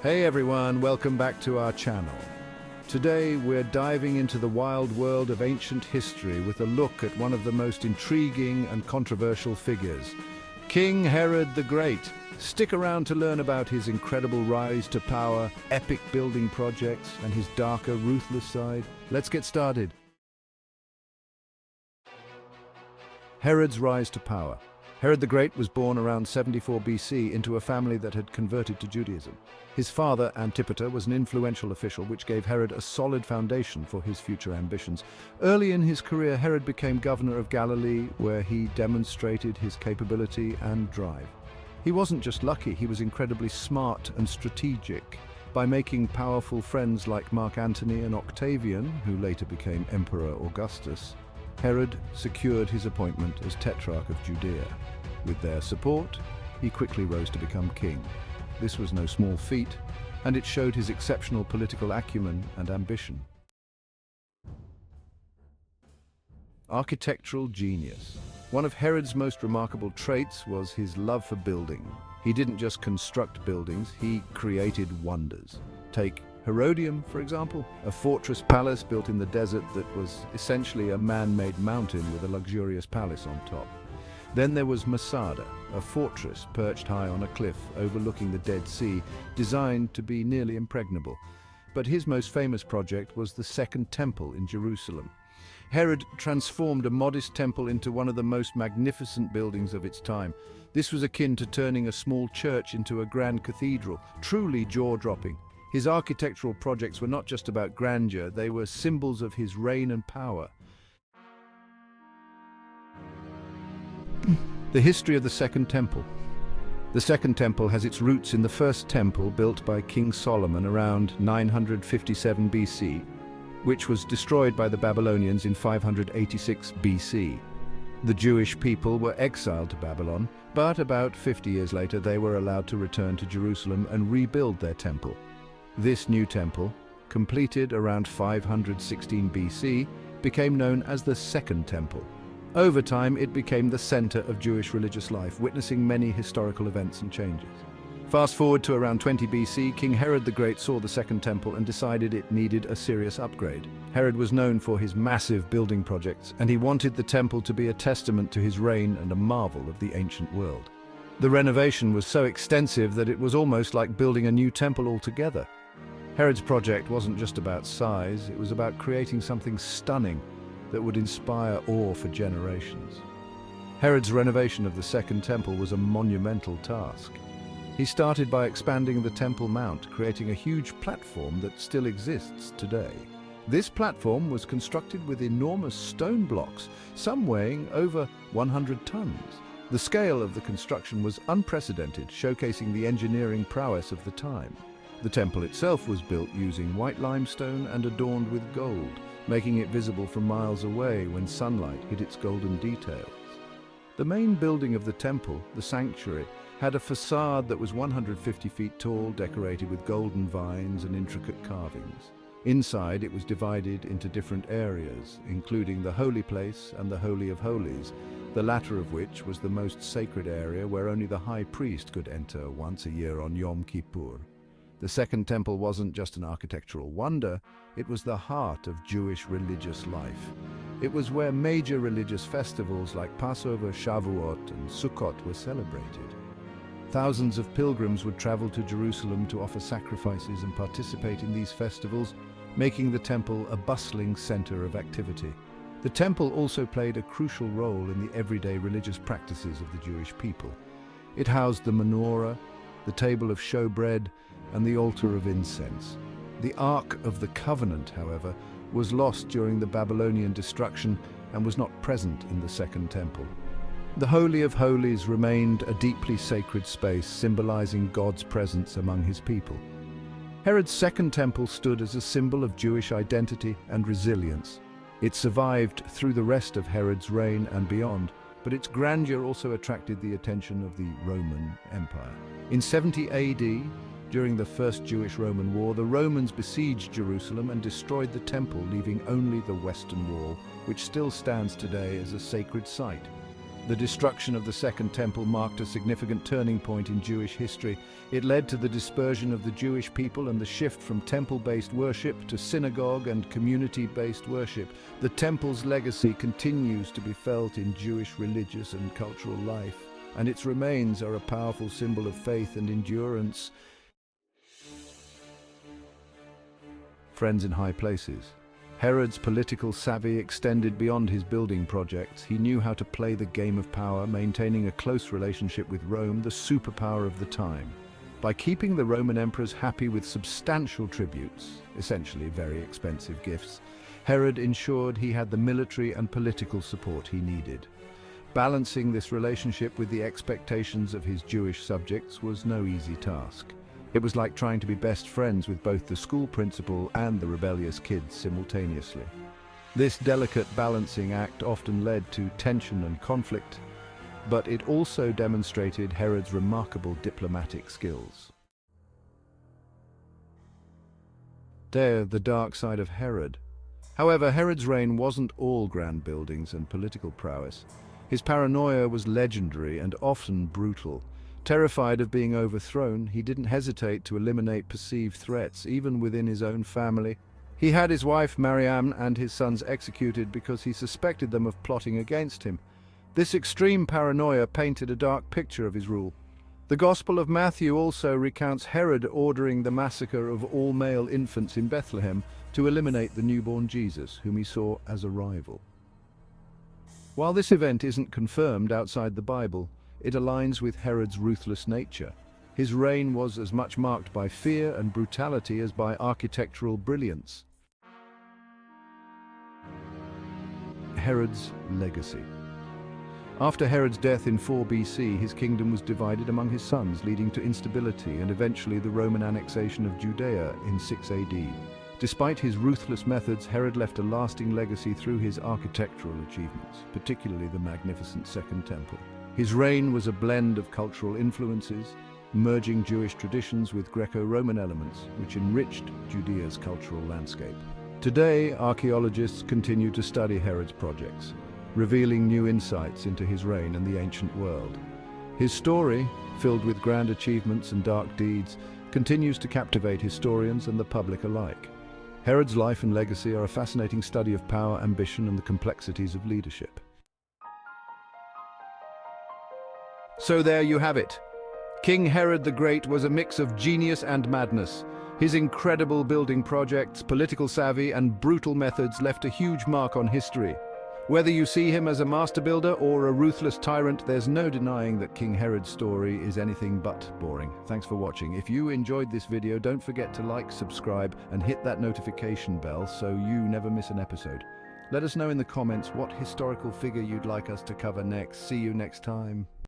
Hey everyone, welcome back to our channel. Today we're diving into the wild world of ancient history with a look at one of the most intriguing and controversial figures, King Herod the Great. Stick around to learn about his incredible rise to power, epic building projects, and his darker, ruthless side. Let's get started. Herod's rise to power. Herod the Great was born around 74 BC into a family that had converted to Judaism. His father, Antipater, was an influential official which gave Herod a solid foundation for his future ambitions. Early in his career, Herod became governor of Galilee, where he demonstrated his capability and drive. He wasn't just lucky, he was incredibly smart and strategic. By making powerful friends like Mark Antony and Octavian, who later became Emperor Augustus, Herod secured his appointment as Tetrarch of Judea. With their support, he quickly rose to become king. This was no small feat, and it showed his exceptional political acumen and ambition. Architectural genius. One of Herod's most remarkable traits was his love for building. He didn't just construct buildings, he created wonders. Take Herodium, for example, a fortress palace built in the desert that was essentially a man-made mountain with a luxurious palace on top. Then there was Masada, a fortress perched high on a cliff overlooking the Dead Sea, designed to be nearly impregnable. But his most famous project was the Second Temple in Jerusalem. Herod transformed a modest temple into one of the most magnificent buildings of its time. This was akin to turning a small church into a grand cathedral, truly jaw-dropping. His architectural projects were not just about grandeur, they were symbols of his reign and power. The history of the Second Temple. The Second Temple has its roots in the First Temple built by King Solomon around 957 BC, which was destroyed by the Babylonians in 586 BC. The Jewish people were exiled to Babylon, but about 50 years later they were allowed to return to Jerusalem and rebuild their temple. This new temple, completed around 516 BC, became known as the Second Temple. Over time, it became the center of Jewish religious life, witnessing many historical events and changes. Fast forward to around 20 BC, King Herod the Great saw the Second Temple and decided it needed a serious upgrade. Herod was known for his massive building projects, and he wanted the temple to be a testament to his reign and a marvel of the ancient world. The renovation was so extensive that it was almost like building a new temple altogether. Herod's project wasn't just about size, it was about creating something stunning that would inspire awe for generations. Herod's renovation of the Second Temple was a monumental task. He started by expanding the Temple Mount, creating a huge platform that still exists today. This platform was constructed with enormous stone blocks, some weighing over 100 tons. The scale of the construction was unprecedented, showcasing the engineering prowess of the time. The temple itself was built using white limestone and adorned with gold, making it visible from miles away when sunlight hit its golden details. The main building of the temple, the sanctuary, had a facade that was 150 feet tall, decorated with golden vines and intricate carvings. Inside, it was divided into different areas, including the Holy Place and the Holy of Holies, the latter of which was the most sacred area where only the high priest could enter once a year on Yom Kippur. The Second Temple wasn't just an architectural wonder, it was the heart of Jewish religious life. It was where major religious festivals like Passover, Shavuot, and Sukkot were celebrated. Thousands of pilgrims would travel to Jerusalem to offer sacrifices and participate in these festivals, making the temple a bustling center of activity. The temple also played a crucial role in the everyday religious practices of the Jewish people. It housed the menorah, the table of showbread, and the altar of incense. The Ark of the Covenant, however, was lost during the Babylonian destruction and was not present in the Second Temple. The Holy of Holies remained a deeply sacred space, symbolizing God's presence among his people. Herod's Second Temple stood as a symbol of Jewish identity and resilience. It survived through the rest of Herod's reign and beyond, but its grandeur also attracted the attention of the Roman Empire. In 70 AD, during the First Jewish-Roman War, the Romans besieged Jerusalem and destroyed the temple, leaving only the Western Wall, which still stands today as a sacred site. The destruction of the Second Temple marked a significant turning point in Jewish history. It led to the dispersion of the Jewish people and the shift from temple-based worship to synagogue and community-based worship. The temple's legacy continues to be felt in Jewish religious and cultural life, and its remains are a powerful symbol of faith and endurance. Friends in high places. Herod's political savvy extended beyond his building projects. He knew how to play the game of power, maintaining a close relationship with Rome, the superpower of the time. By keeping the Roman emperors happy with substantial tributes, essentially very expensive gifts, Herod ensured he had the military and political support he needed. Balancing this relationship with the expectations of his Jewish subjects was no easy task. It was like trying to be best friends with both the school principal and the rebellious kids simultaneously. This delicate balancing act often led to tension and conflict, but it also demonstrated Herod's remarkable diplomatic skills. There, the dark side of Herod. However, Herod's reign wasn't all grand buildings and political prowess. His paranoia was legendary and often brutal. Terrified of being overthrown, he didn't hesitate to eliminate perceived threats, even within his own family. He had his wife Mariam and his sons executed because he suspected them of plotting against him. This extreme paranoia painted a dark picture of his rule. The Gospel of Matthew also recounts Herod ordering the massacre of all male infants in Bethlehem to eliminate the newborn Jesus, whom he saw as a rival. While this event isn't confirmed outside the Bible, it aligns with Herod's ruthless nature. His reign was as much marked by fear and brutality as by architectural brilliance. Herod's legacy. After Herod's death in 4 BC, his kingdom was divided among his sons, leading to instability and eventually the Roman annexation of Judea in 6 AD. Despite his ruthless methods, Herod left a lasting legacy through his architectural achievements, particularly the magnificent Second Temple. His reign was a blend of cultural influences, merging Jewish traditions with Greco-Roman elements, which enriched Judea's cultural landscape. Today, archaeologists continue to study Herod's projects, revealing new insights into his reign and the ancient world. His story, filled with grand achievements and dark deeds, continues to captivate historians and the public alike. Herod's life and legacy are a fascinating study of power, ambition, and the complexities of leadership. So there you have it. King Herod the Great was a mix of genius and madness. His incredible building projects, political savvy, and brutal methods left a huge mark on history. Whether you see him as a master builder or a ruthless tyrant, there's no denying that King Herod's story is anything but boring. Thanks for watching. If you enjoyed this video, don't forget to like, subscribe, and hit that notification bell so you never miss an episode. Let us know in the comments what historical figure you'd like us to cover next. See you next time.